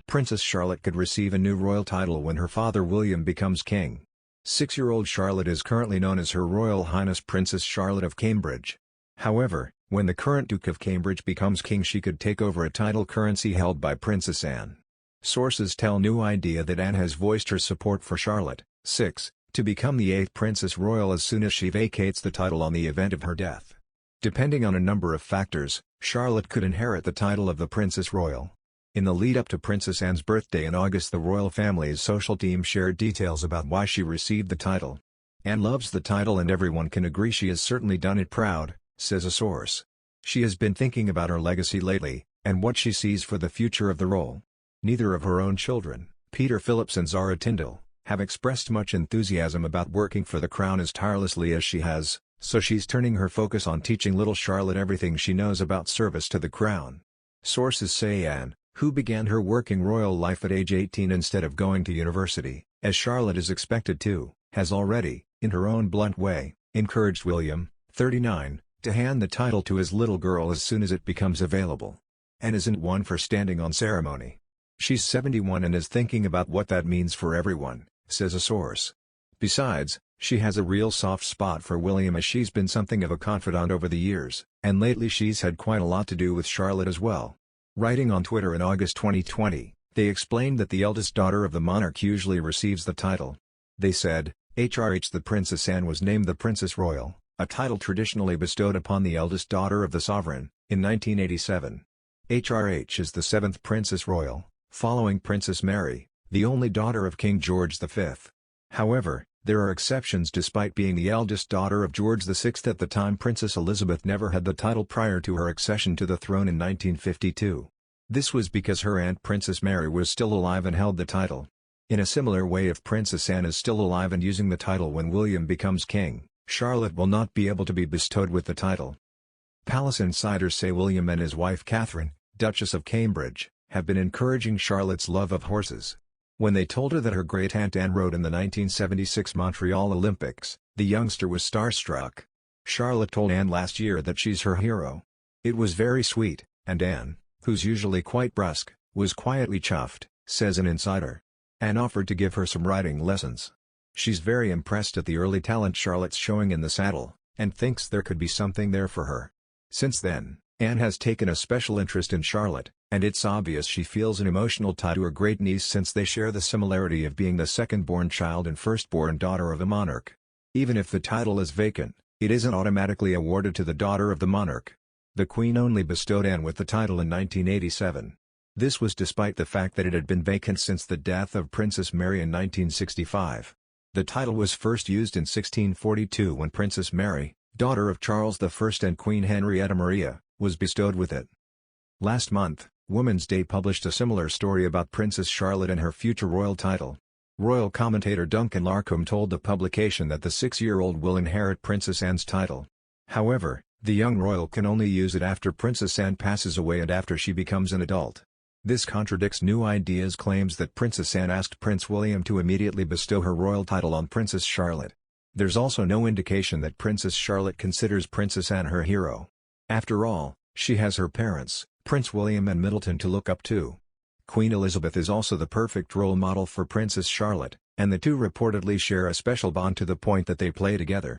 Princess Charlotte could receive a new royal title when her father William becomes king. 6-year-old Charlotte is currently known as Her Royal Highness Princess Charlotte of Cambridge. However, when the current Duke of Cambridge becomes king, she could take over a title currently held by Princess Anne. Sources tell New Idea that Anne has voiced her support for Charlotte, 6, to become the 8th Princess Royal as soon as she vacates the title on the event of her death. Depending on a number of factors, Charlotte could inherit the title of the Princess Royal. In the lead-up to Princess Anne's birthday in August, the royal family's social team shared details about why she received the title. Anne loves the title and everyone can agree she has certainly done it proud, says a source. She has been thinking about her legacy lately, and what she sees for the future of the role. Neither of her own children, Peter Phillips and Zara Tindall, have expressed much enthusiasm about working for the crown as tirelessly as she has, so she's turning her focus on teaching little Charlotte everything she knows about service to the crown. Sources say Anne, who began her working royal life at age 18 instead of going to university, as Charlotte is expected to, has already, in her own blunt way, encouraged William, 39, to hand the title to his little girl as soon as it becomes available. Anne isn't one for standing on ceremony. She's 71 and is thinking about what that means for everyone, says a source. Besides, she has a real soft spot for William as she's been something of a confidant over the years, and lately she's had quite a lot to do with Charlotte as well. Writing on Twitter in August 2020, they explained that the eldest daughter of the monarch usually receives the title. They said, HRH the Princess Anne was named the Princess Royal, a title traditionally bestowed upon the eldest daughter of the sovereign, in 1987. HRH is the 7th Princess Royal, following Princess Mary, the only daughter of King George V. However, there are exceptions. Despite being the eldest daughter of George VI at the time, Princess Elizabeth never had the title prior to her accession to the throne in 1952. This was because her aunt Princess Mary was still alive and held the title. In a similar way, if Princess Anne is still alive and using the title when William becomes king, Charlotte will not be able to be bestowed with the title. Palace insiders say William and his wife Catherine, Duchess of Cambridge, have been encouraging Charlotte's love of horses. When they told her that her great-aunt Anne rode in the 1976 Montreal Olympics, the youngster was starstruck. Charlotte told Anne last year that she's her hero. It was very sweet, and Anne, who's usually quite brusque, was quietly chuffed, says an insider. Anne offered to give her some riding lessons. She's very impressed at the early talent Charlotte's showing in the saddle, and thinks there could be something there for her. Since then, Anne has taken a special interest in Charlotte, and it's obvious she feels an emotional tie to her great niece since they share the similarity of being the second-born child and first-born daughter of a monarch. Even if the title is vacant, it isn't automatically awarded to the daughter of the monarch. The Queen only bestowed Anne with the title in 1987. This was despite the fact that it had been vacant since the death of Princess Mary in 1965. The title was first used in 1642 when Princess Mary, daughter of Charles I and Queen Henrietta Maria, was bestowed with it. Last month, Women's Day published a similar story about Princess Charlotte and her future royal title. Royal commentator Duncan Larcombe told the publication that the 6-year-old will inherit Princess Anne's title. However, the young royal can only use it after Princess Anne passes away and after she becomes an adult. This contradicts New Idea's claims that Princess Anne asked Prince William to immediately bestow her royal title on Princess Charlotte. There's also no indication that Princess Charlotte considers Princess Anne her hero. After all, she has her parents, Prince William and Middleton, to look up to. Queen Elizabeth is also the perfect role model for Princess Charlotte, and the two reportedly share a special bond to the point that they play together.